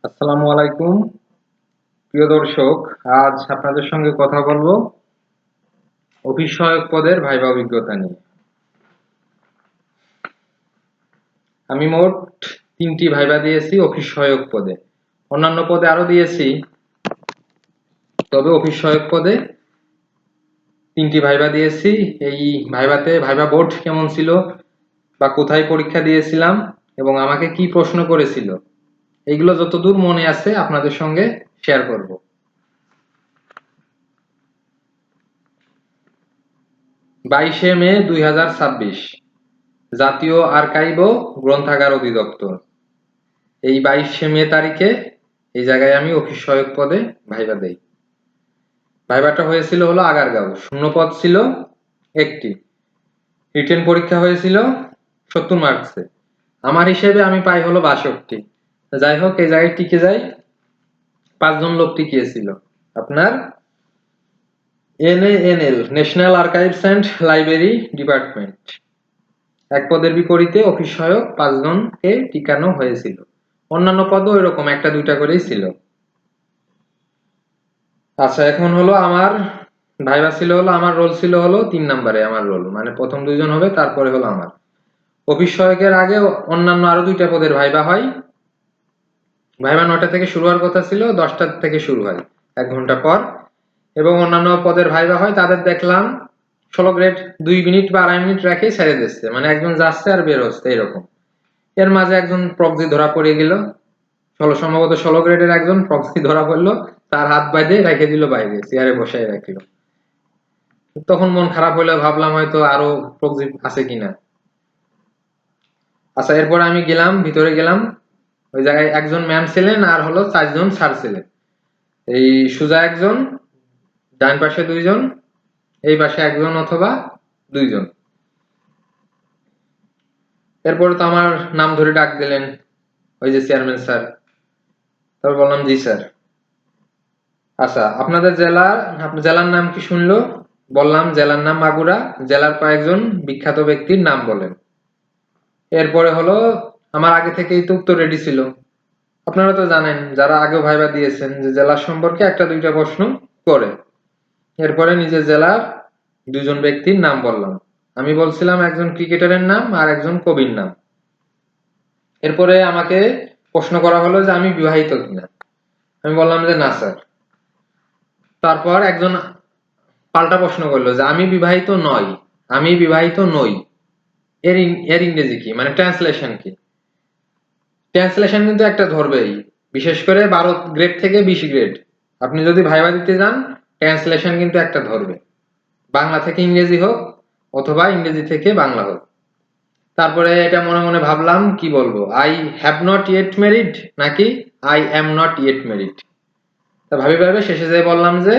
আসসালামু আলাইকুম প্রিয় দর্শক। আজ আপনাদের সঙ্গে কথা বলবো অফিস সহায়ক পদের ভাইবা অভিজ্ঞতা নিয়ে। আমি মোট 3টি ভাইবা দিয়েছি অফিস সহায়ক পদে। অন্যান্য পদে আরো দিয়েছি, তবে অফিস সহায়ক পদে 3টি ভাইবা দিয়েছি। এই ভাইভাতে ভাইবা বোর্ড কেমন ছিল বা কোথায় পরীক্ষা দিয়েছিলাম এবং আমাকে কি প্রশ্ন করেছিল, এইগুলো যতদূর মনে আছে আপনাদের সঙ্গে শেয়ার করব। 22শে মে 2026, জাতীয় আর্কাইভ ও গ্রন্থাগার অধিদপ্তর। এই 22শে মে তারিখে এই জায়গায় আমি অফিস সহায়ক পদে ভাইবা দেই। ভাইবাটা হয়েছিল হলো আগারগাঁও। শূন্যপদ ছিল 1টি। রিটেন পরীক্ষা হয়েছিল 70 মার্কসে। আমার হিসেবে আমি পাই হলো 62। যাই হোক, এই জায়গায় টিকে যাই। 5 জন লোক টিকিয়েছিল। আপনার NANL, national archives and library department. এক পদের বিপরীতে অফিস সহায়ক 5 জনকে টিকানো হয়েছিল। অন্যান্য পদও এরকম 1টা 2টা করেই ছিল। আচ্ছা, এখন হলো আমার ভাইবা ছিল হলো, আমার রোল ছিল হলো 3 নম্বরে। আমার রোল মানে প্রথম 2 জন হবে, তারপরে হলো আমার। অফিস সহায়কের আগে অন্যান্য আরো 2টা পদের ভাইবা হয়। ভাইবা 9টা থেকে শুরু হওয়ার কথা ছিল, 10টা থেকে শুরু হয় 1 ঘন্টা পর। এবং অন্যান্য পদের ভাইবা হয়, তাদের দেখলাম 16 গ্রেড 2 মিনিট বা 2.5 মিনিট রেখেই ছেড়ে দিচ্ছে, মানে একজন যাচ্ছে আর বের হচ্ছে এরকম। এর মাঝে একজন প্রক্সি ধরা পড়ে গেল। সম্ভবত 16 গ্রেডের একজন প্রক্সি ধরা পড়লো, তার হাত বাইধে রেখে দিল বাইরে, চেয়ারে বসায় রাখলো। তখন মন খারাপ হইলো, ভাবলাম হয়তো আরো প্রক্সি আছে কিনা। আচ্ছা, এরপর আমি গেলাম, ভিতরে গেলাম। ওই জায়গায় একজন ম্যাম ছিলেন আর হলো 4 জন স্যার ছিলেন। এই সোজা একজন, ডান পাশে 2 জন, এই পাশে একজন অথবা 2 জন। এরপর তো আমার নাম ধরে ডাক দিলেন ওই যে চেয়ারম্যান স্যার। তারপর বললাম জি স্যার। আচ্ছা, আপনাদের জেলার নাম কি শুনলো? বললাম জেলার নাম মাগুরা। জেলার কয়েকজন বিখ্যাত ব্যক্তির নাম বলেন। এরপরে হলো, আমার আগে থেকেই তো উত্তর রেডি ছিল। আপনারা তো জানেন, যারা আগেও ভাইবা দিয়েছেন, যে জেলার সম্পর্কে 1টা 2টা প্রশ্ন করে। এরপরে নিজের জেলার 2 জন ব্যক্তির নাম বললাম। আমি বলছিলাম একজন ক্রিকেটারের নাম আর একজন কবির নাম। এরপরে আমাকে প্রশ্ন করা হলো যে আমি বিবাহিত কিনা। আমি বললাম যে না স্যার। তারপর একজন পাল্টা প্রশ্ন করলো যে আমি বিবাহিত নই, আমি বিবাহিত নই, এর ইংরেজি কি, মানে ট্রান্সলেশন কি। ট্রান্সলেশন কিন্তু একটা ধরবেই, বিশেষ করে 12 গ্রেড থেকে 20 গ্রেড আপনি যদি ভাইবা দিতে যান, ট্রান্সলেশন কিন্তু একটা ধরবে। বাংলা থেকে ইংরেজি হোক অথবা ইংরেজি থেকে বাংলা হোক। তারপরে এটা মনে মনে ভাবলাম কি বলবো, I have not yet married নাকি I am not yet married. তা ভাবি ভাবে শেষে যেয়ে বললাম যে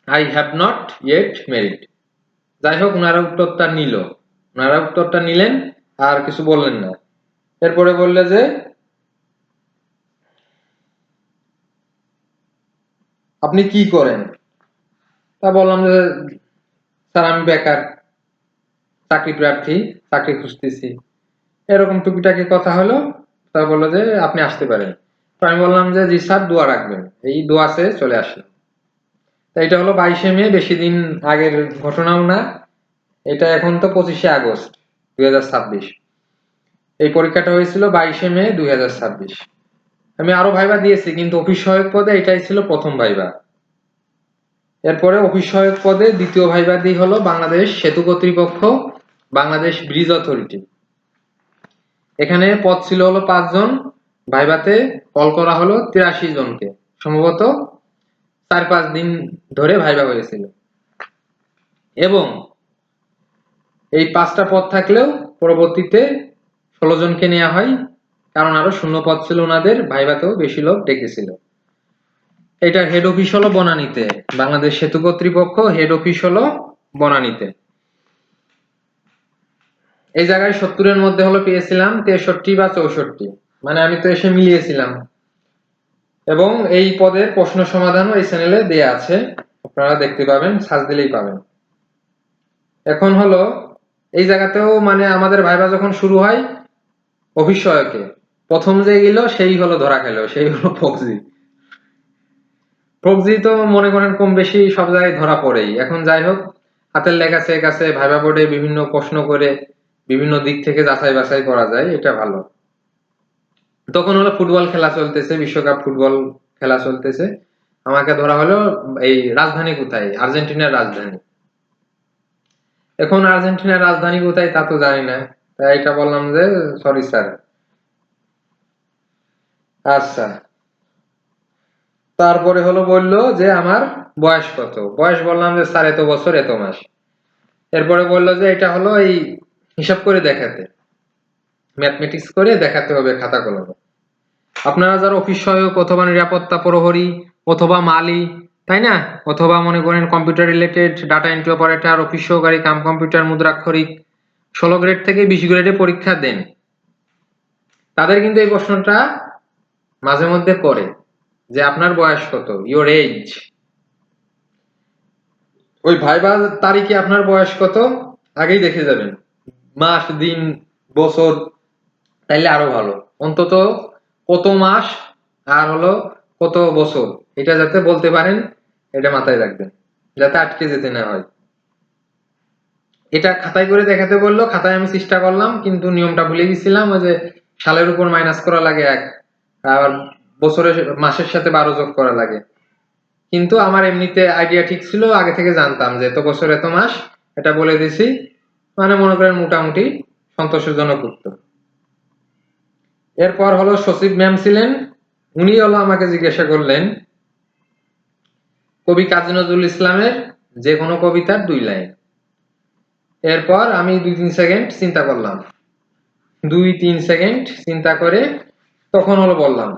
I have not yet married. যাই হোক, ওনারা উত্তরটা নিলেন আর কিছু বললেন না। এরপরে বললে যে আপনি কি করেন। তা বললাম যে স্যার আমি বেকার, চাকরি প্রার্থী, চাকরি খুঁজতেছি। এরকম টুকিটাকি কথা হলো। তা বললো যে আপনি আসতে পারেন। তো আমি বললাম যে জি স্যার, দোয়া রাখবেন। এই দোয়া চেয়ে চলে আসলাম। তা এটা হলো 22শে মে, বেশি দিন আগের ঘটনাও না। এটা এখন তো 25শে আগস্ট 2026। এই পরীক্ষাটা হয়েছিল 22শে মে 2026। আমি আরো ভাইবা দিয়েছি, কিন্তু অফিস সহায়ক পদে এটাই ছিল প্রথম ভাইবা। এরপরে অফিস সহায়ক পদে দ্বিতীয় ভাইবা দিই হলো বাংলাদেশ সেতু কর্তৃপক্ষ, বাংলাদেশ ব্রিজ অথরিটি। এখানে পদ ছিল হলো 5 জন। ভাইভাতে কল করা হলো 83 জনকে। সম্ভবত 4-5 দিন ধরে ভাইবা হয়েছিল। এবং এই 5টা পদ থাকলেও পরবর্তীতে 16 জনকে নেওয়া হয়, কারণ আরো শূন্য পদ ছিল ওনাদের, ভাইভাতেও বেশি লোক ডেকেছিল। এটা হেড অফিস হলো বনানীতে। বাংলাদেশ সেতু কর্তৃপক্ষ হেড অফিস হলো বনানীতে। এই জায়গায় 70-এর মধ্যে হলো পেয়েছিলাম 63 বা 64, মানে আমি তো এসে মিলিয়েছিলাম। এবং এই পদের প্রশ্ন সমাধানও এই চ্যানেলে দেয়া আছে, আপনারা দেখতে পাবেন, সার্চ দিলেই পাবেন। এখন হলো এই জায়গাতেও মানে আমাদের ভাইবা যখন শুরু হয় অফিস সহায়কে, প্রথম যে গেল সেই হলো ধরা খেলো, সেই হলো ফকজি। ফকজি তো মনে করেন কম বেশি সব জায়গায় ধরা পড়েই। এখন যাই হোক, হাতের লেখা চেক আছে, ভাইবা বোর্ডে বিভিন্ন প্রশ্ন করে বিভিন্ন দিক থেকে যাচাই বাছাই করা যায়, এটা ভালো। তখন হলো ফুটবল খেলা চলতেছে, বিশ্বকাপ ফুটবল খেলা চলতেছে। আমাকে ধরা হলো, এই রাজধানী কোথায়, আর্জেন্টিনার রাজধানী। এখন আর্জেন্টিনার রাজধানী কোথায় তা তো জানি না, তাই এটা বললাম যে সরি স্যার। আচ্ছা, তারপরে হলো বললো যে আমার বয়স কত, বয়স বললাম যে স্যার এত বছর এত মাস। এরপরে বললো যে এটা হলো এই হিসাব করে দেখাতে, ম্যাথমেটিক্স করে দেখাতে হবে খাতা কলমে। আপনারা যারা অফিস সহায়ক অথবা নিরাপত্তা প্রহরী অথবা মালি, তাই না, অথবা মনে করেন computer related data entry operator, office সহকারী কাম কম্পিউটার মুদ্রাক্ষরিক 16 গ্রেড থেকে 20 গ্রেডে পরীক্ষা দেন, তাদের কিন্তু এই প্রশ্নটা মাঝে মধ্যে করে যে আপনার বয়স কত, ইওর এজ। ওই ভাইবা তারিখে আপনার বয়স কত আগেই দেখে যাবেন, মাস দিন বছর, তাইলে আরো ভালো। অন্তত কত মাস আর হলো কত বছর, এটা যাতে বলতে পারেন, এটা মাথায় রাখবেন, যাতে আটকে যেতে না হয়। এটা খাতায় করে দেখাতে বললো, খাতায় আমি চেষ্টা করলাম কিন্তু নিয়মটা ভুলে গেছিলাম, ওই যে সালের উপর মাইনাস করা লাগে 1, আর বছরের মাসের সাথে 12 যোগ করা লাগে। কিন্তু আমার এমনিতে আইডিয়া ঠিক ছিল, আগে থেকে জানতাম যে এত বছর এত মাস, এটা বলে দিছি, মানে মনে করেন মোটামুটি সন্তোষজনক উত্তর। এরপর হলো সচিব ম্যাম ছিলেন, উনি হলো আমাকে জিজ্ঞাসা করলেন কবি কাজী নজরুল ইসলামের যে কোনো কবিতার 2 লাইন। এরপর আমি 2-3 সেকেন্ড চিন্তা করলাম, 2-3 সেকেন্ড চিন্তা করে তখন হলো বললাম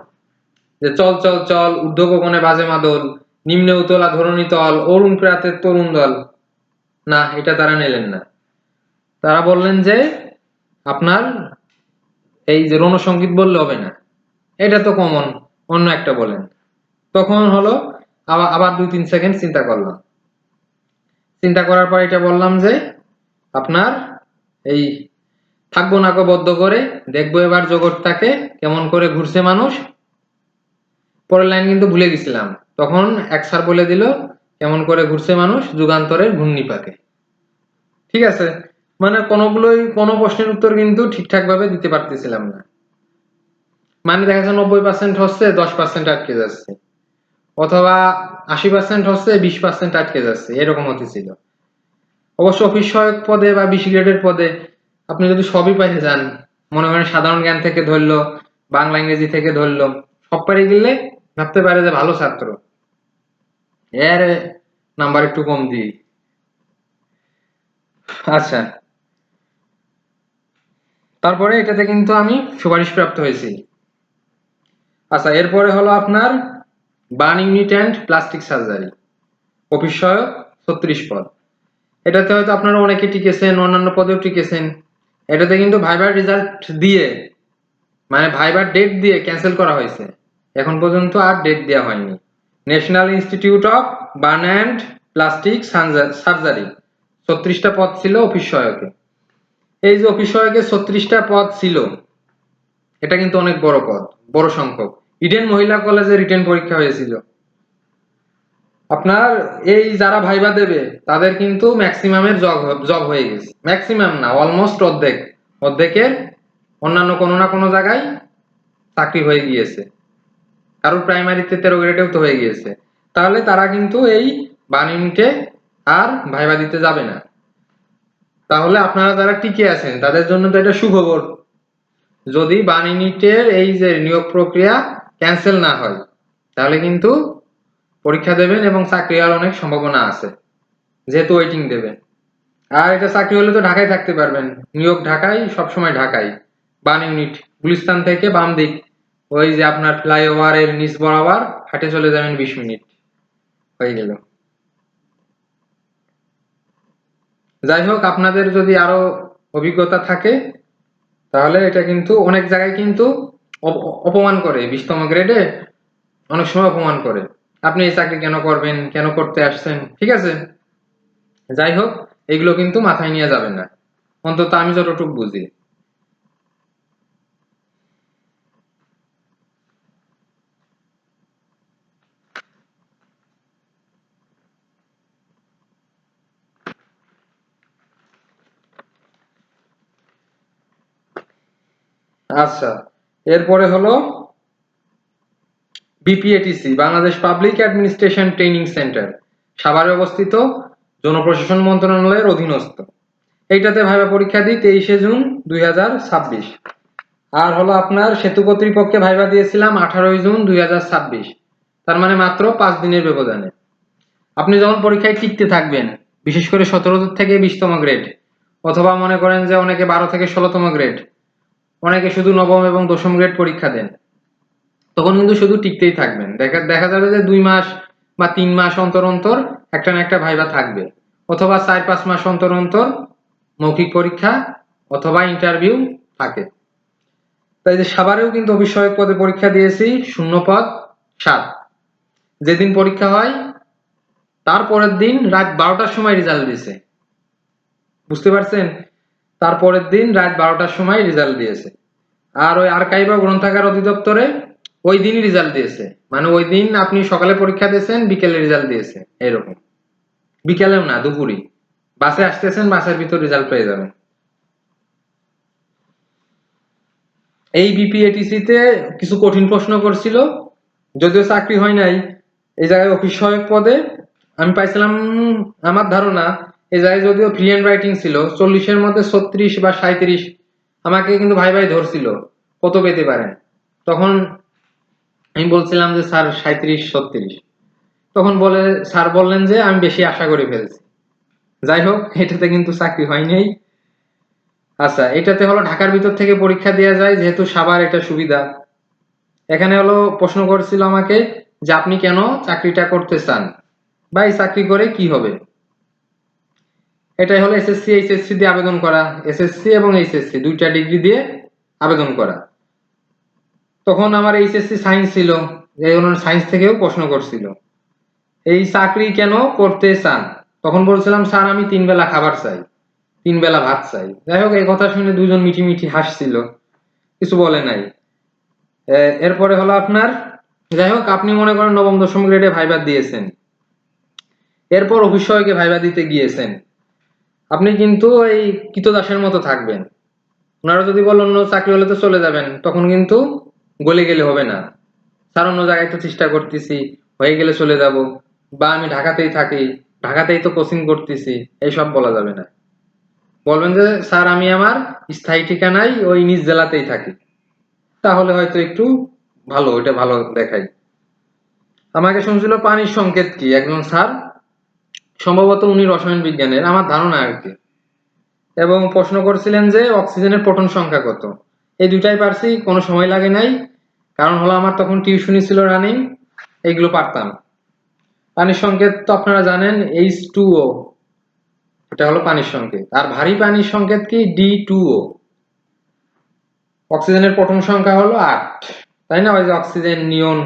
যে চল চল চল ঊর্ধ্ব গগনে বাজে মাদল, নিম্নে উতলা ধরণী তল, অরুণ প্রাতের তরুণ দল। না, এটা তারা নিলেন না। তারা বললেন যে আপনার এই যে রণসঙ্গীত বললে হবে না, এটা তো কমন, অন্য একটা বলেন। তখন হলো আবার আবার 2-3 সেকেন্ড চিন্তা করলাম, চিন্তা করার পর এটা বললাম যে আপনার এই থাকবো নাকো বদ্ধ করে, দেখবো এবার জগৎটাকে কেমন করে ঘুরছে মানুষ। পরের লাইন কিন্তু ভুলে গেছিলাম, তখন এক স্যার বলে দিল কেমন করে ঘুরছে মানুষ যুগান্তরের ঘূর্ণিপাকে। ঠিক আছে, মানে কোনো প্রশ্নের উত্তর কিন্তু ঠিকঠাক ভাবে দিতে পারতেছিলাম না, মানে দেখা যাচ্ছে 90% হচ্ছে 10% আটকে যাচ্ছে, অথবা 80% হচ্ছে 20% আটকে যাচ্ছে, এরকম হতেছিল। অবশ্য অফিস সহায়ক পদে বা 20 গ্রেডের পদে আপনি যদি সবই পাইতে যান, মনে করেন সাধারণ জ্ঞান থেকে ধরলো, বাংলা ইংরেজি থেকে ধরলো, সব পারে গেলে ভাবতে পারে যে ভালো ছাত্র, এর নাম্বার একটু কম দিই। আচ্ছা, তারপরে এটাতে কিন্তু আমি সুপারিশ প্রাপ্ত হয়েছি। আচ্ছা, এরপরে হলো আপনার burn unit and Plastic surgery, office সহায়ক 36 পদ। এটাতে হয়তো আপনারা অনেকে টিকেছেন, অন্যান্য পদেও টিকেছেন। এটাতে কিন্তু ভাইবার রেজাল্ট দিয়ে, মানে ভাইবার ডেট দিয়ে ক্যান্সেল করা হয়েছে, এখন পর্যন্ত আর ডেট দেওয়া হয়নি। National Institute of Burn and Plastic Surgery 36টা পদ ছিল অফিস সহায়কে। এই যে অফিস সহায়কের 36টা পদ ছিল, এটা কিন্তু অনেক বড় পদ, বড় সংখ্যক। ইডেন মহিলা কলেজে রিটেন পরীক্ষা হয়েছিল, আপনার এই যারা ভাইবা দেবে তাদের কিন্তু ম্যাক্সিমামের জব হয়ে গেছে, ম্যাক্সিমাম না, অলমোস্ট অর্ধেক, অর্ধেকের অন্যান্য কোনো না কোনো জায়গায় চাকরি হয়ে গিয়েছে, কারোর প্রাইমারিতে 13 গ্রেডেও তো হয়ে গিয়েছে। তাহলে তারা কিন্তু এই বার্ন ইউনিটে আর ভাইবা দিতে যাবে না। তাহলে আপনারা যারা টিকে আছেন তাদের জন্য তো এটা সুখবর, যদি বার্ন ইউনিটের এই যে নিয়োগ প্রক্রিয়া ক্যান্সেল না হয় তাহলে কিন্তু পরীক্ষা দেবেন এবং চাকরি হওয়ার অনেক সম্ভাবনা আছে, যেহেতু ওয়েটিং দেবেন। আর এটা চাকরি হলে তো ঢাকায় থাকতে পারবেন, নিয়োগ ঢাকায়, সবসময় ঢাকায়। বার্ন ইউনিট গুলিস্তান থেকে বাম দিক, ওই যে আপনার ফ্লাইওভারের নিচ বরাবর হাঁটে চলে যাবেন, 20 মিনিট হয়ে গেল। যাই হোক, আপনাদের যদি আরো অভিজ্ঞতা থাকে তাহলে এটা কিন্তু অনেক জায়গায় কিন্তু অপমান করে, 20তম গ্রেডে অনেক সময় অপমান করে, আপনি এই চাকরি কেন করবেন, কেন করতে আসছেন, ঠিক আছে। যাই হোক, এগুলো কিন্তু মাথায় নিয়ে যাবেন না, অন্তত আমি যতটুকু বুঝি। আচ্ছা, এরপরে হলো BPATC, Bangladesh public administration training centre, সাভারে অবস্থিত, জনপ্রশাসন মন্ত্রণালয়ের অধীনস্থ। এইটাতে ভাইবা পরীক্ষা দিই 23 জুন 2026। আর হলো আপনার সেতু কর্তৃপক্ষে ভাইবা দিয়েছিলাম 18 জুন 2026। তার মানে মাত্র 5 দিনের ব্যবধানে। আপনি যখন পরীক্ষায় টিকতে থাকবেন, বিশেষ করে 17 থেকে 20তম গ্রেড, অথবা মনে করেন যে অনেকে 12 থেকে 16তম গ্রেড, অনেকে শুধু নবম এবং দশম গ্রেড পরীক্ষা দেন, তখন কিন্তু শুধু টিকতেই থাকবেন। দেখা দেখা যাবে যে 2 মাস বা 3 মাস অন্তর অন্তর একটা না একটা ভাইবা থাকবে, অথবা 4-5 মাস অন্তর অন্তর মৌখিক পরীক্ষা অথবা ইন্টারভিউ থাকে। তাই যে সাভারেও কিন্তু অফিস সহায়ক পদে পরীক্ষা দিয়েছি, শূন্যপদ 7। যেদিন পরীক্ষা হয় তার পরের দিন রাত 12টার সময় রেজাল্ট দিয়েছে, বুঝতে পারছেন? তারপরের দিন রাত 12টার সময় রেজাল্ট দিয়েছে। আর ওই আর্কাইভ বা গ্রন্থাগার অধিদপ্তরে ওই দিনই রেজাল্ট দিয়েছে, মানে ওই দিন আপনি সকালে পরীক্ষা দিয়েছেন, বিকেলে রেজাল্ট দিয়েছে, এরকম। বিকেলেও না, দুপুরই। বাসে আসতেছেন, বাসের ভিতর রেজাল্ট পেয়ে যাবেন। এই বিপিএটিসি তে কিছু কঠিন প্রশ্ন করছিল, যদিও চাকরি হয় নাই। এই জায়গায় অফিস সহায়ক পদে আমি পাইছিলাম, আমার ধারণা এই জায়গায় যদিও ফ্রি হ্যান্ড রাইটিং ছিল, 40-এর মধ্যে 36 বা 37। আমাকে কিন্তু ভাই ভাই ধরছিল কত পেতে পারেন। তখন আমি বলছিলাম যে স্যার 37-36। তখন স্যার বললেন যে আমি বেশি আশা করে ফেলছি। যাই হোক, এটাতে কিন্তু চাকরি হয়নি। আচ্ছা, এটাতে হলো ঢাকার ভিতর থেকে পরীক্ষা দেওয়া যায়, যেহেতু সাভার এটা সুবিধা। এখানে হলো প্রশ্ন করছিল আমাকে যে আপনি কেন চাকরিটা করতে চান, বা এই চাকরি করে কি হবে। এটাই হলো এসএসসি এইচএসসি দিয়ে আবেদন করা, এসএসসি এবং এইচএসসি দুইটা ডিগ্রি দিয়ে আবেদন করা। তখন আমার এইচএসসি সায়েন্স ছিল, এই জন্য সায়েন্স থেকেও প্রশ্ন করছিল এই চাকরি কেন করতে চান। তখন বলছিলাম স্যার আমি 3 বেলা খাবার চাই, 3 বেলা ভাত চাই। যাই হোক, এই কথা শুনে দুজন মিঠি মিঠি হাসছিল, কিছু বলে নাই। এরপরে হলো আপনার, যাই হোক, আপনি মনে করেন নবম দশম গ্রেডে ভাইবা দিয়েছেন, এরপর অফিস সহায়কে ভাইবা দিতে গিয়েছেন, আপনি কিন্তু এই কৃতদাসের মতো থাকবেন। ওনারা যদি বলেন অন্য চাকরি হলে তো চলে যাবেন, তখন কিন্তু গলে গেলে হবে না। স্যার অন্য জায়গায় তো চেষ্টা করতেছি, হয়ে গেলে চলে যাব, বা আমি ঢাকাতেই থাকি, ঢাকাতেই তো কোচিং করতেছি, এইসব বলা যাবে না। বলবেন যে স্যার আমি আমার স্থায়ী ঠিকানায় ওই নিজ জেলাতেই থাকি, তাহলে হয়তো একটু ভালো, ওইটা ভালো দেখাই। আমাকে শুনছিল পানির সংকেত কি একজন স্যার, সম্ভবত উনি রসায়ন বিজ্ঞানের, আমার ধারণা আর কি। এবং প্রশ্ন করছিলেন যে অক্সিজেনের প্রোটন সংখ্যা কত। এই দুটাই পারছি, কোনো সময় লাগে নাই, কারণ হলো আমার তখন টিউশনি ছিল রানিং, এইগুলো পারতাম। পানির সংকেত তো আপনারা জানেন, H2O, এটা হলো পানির সংকেত। আর ভারী পানির সংকেত কি, D2O। অক্সিজেনের প্রোটন সংখ্যা হলো 8, তাই না? ওই যে অক্সিজেন, নিয়ন,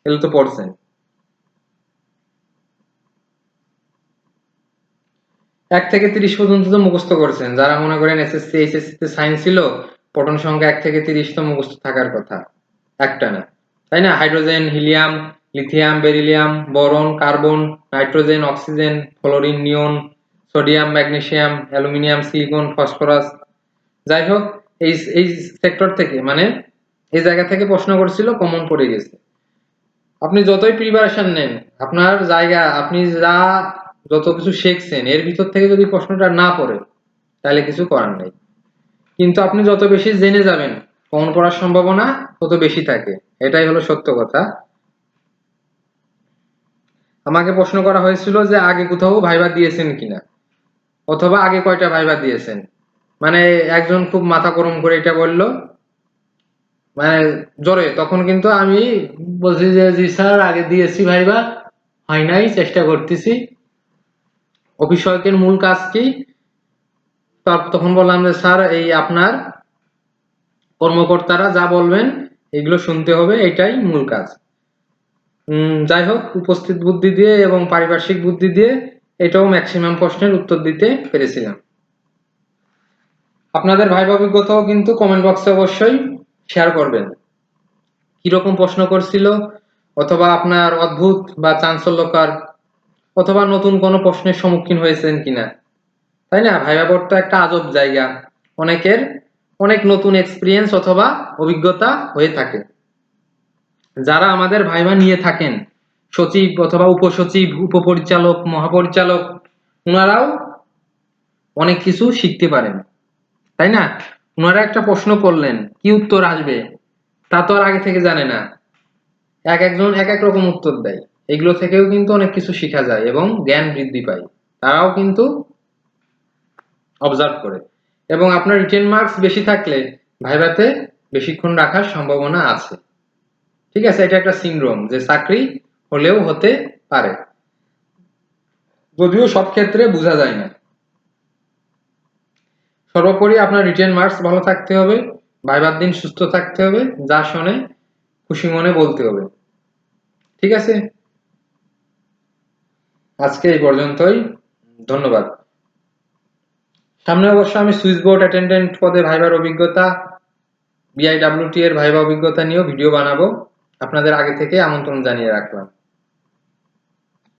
এগুলো তো পড়ছেন। 1 থেকে 30 পর্যন্ত তো মুখস্থ করছেন, যারা মনে করেন এসএসসি এইচএসসি তে সায়েন্স ছিল, প্রোটন সংখ্যা 1 থেকে 30 তো মুখস্থ থাকার কথা, একটা না, তাই না? Hydrogen, helium, lithium, beryllium, boron, carbon, nitrogen, oxygen, fluorine, neon, sodium, magnesium, aluminium, silicon, phosphorus. যাই হোক, এই এই সেক্টর থেকে, মানে এই জায়গা থেকে প্রশ্ন করছিল, কমন পড়ে গেছে। আপনি যতই প্রিপারেশন নেন, আপনার জায়গা, আপনি যা যত কিছু শিখছেন, এর ভিতর থেকে যদি প্রশ্নটা না পড়ে, তাহলে কিছু করার নেই। কিন্তু আপনি যত বেশি জেনে যাবেন, কমন পড়ার সম্ভাবনা তত বেশি থাকে, এটাই হলো সত্য কথা। আমাকে প্রশ্ন করা হয়েছিল যে আগে কোথাও ভাইবা দিয়েছেন কিনা, অথবা আগে কয়টা ভাইবা দিয়েছেন। মানে একজন খুব মাথা গরম করে এটা বলল, মানে জোরে। তখন কিন্তু আমি বলছি যে জি স্যার, আগে দিয়েছি ভাইবা, হয় নাই, চেষ্টা করতেছি। অফিস সহায়কের মূল কাজ কি? তখন বললাম যে স্যার, এই আপনার কর্মকর্তারা যা বলবেন এগুলো শুনতে হবে, এটাই মূল কাজ। যাই হোক, উপস্থিত বুদ্ধি দিয়ে এবং পারিপার্শ্বিক বুদ্ধি দিয়ে এটাও ম্যাক্সিমাম প্রশ্নের উত্তর দিতে পেরেছিলাম। আপনাদের ভাইবা অভিজ্ঞতাও কিন্তু কমেন্ট বক্সে অবশ্যই শেয়ার করবেন। কিরকম প্রশ্ন করছিল, অথবা আপনার অদ্ভুত বা চাঞ্চল্যকর অথবা নতুন কোনো প্রশ্নের সম্মুখীন হয়েছেন কিনা, তাই না? ভাইবা বোর্ড তো একটা আজব জায়গা, অনেকের অনেক নতুন এক্সপিরিয়েন্স অথবা অভিজ্ঞতা হয়ে থাকে। যারা আমাদের ভাইবা নিয়ে থাকেন, সচিব অথবা উপসচিব, উপপরিচালক, মহাপরিচালক, ওনারাও অনেক কিছু শিখতে পারেন, তাই না? ওনারা একটা প্রশ্ন করলেন, কি উত্তর আসবে তা তো আর আগে থেকে জানে না, একজন এক এক রকম উত্তর দেয়। এগুলো থেকেও কিন্তু অনেক কিছু শেখা যায় এবং জ্ঞান বৃদ্ধি পায়। তারাও কিন্তু অবজার্ভ করে। এবং আপনার রিটেন মার্কস বেশি থাকলে ভাইভাতে বেশিক্ষণ রাখার সম্ভাবনা আছে। ঠিক আছে, এটা একটা সিনড্রোম যে চাকরি হলেও হতে পারে, যদিও সব ক্ষেত্রে বোঝা যায় না। সর্বোপরি আপনার রিটেন মার্কস ভালো থাকতে হবে, ভাইবার দিন সুস্থ থাকতে হবে, যা শোনে খুশি মনে বলতে হবে। ঠিক আছে, আজকে এই পর্যন্তই, ধন্যবাদ। সামনে অবশ্য আমি সুইচ বোর্ড অ্যাটেন্ডেন্ট পদে ভাইবার অভিজ্ঞতা, বিআইডব্লিউটি এর ভাইবা অভিজ্ঞতা নিয়েও ভিডিও বানাবো, আপনাদের আগে থেকে আমন্ত্রণ জানিয়ে রাখলাম।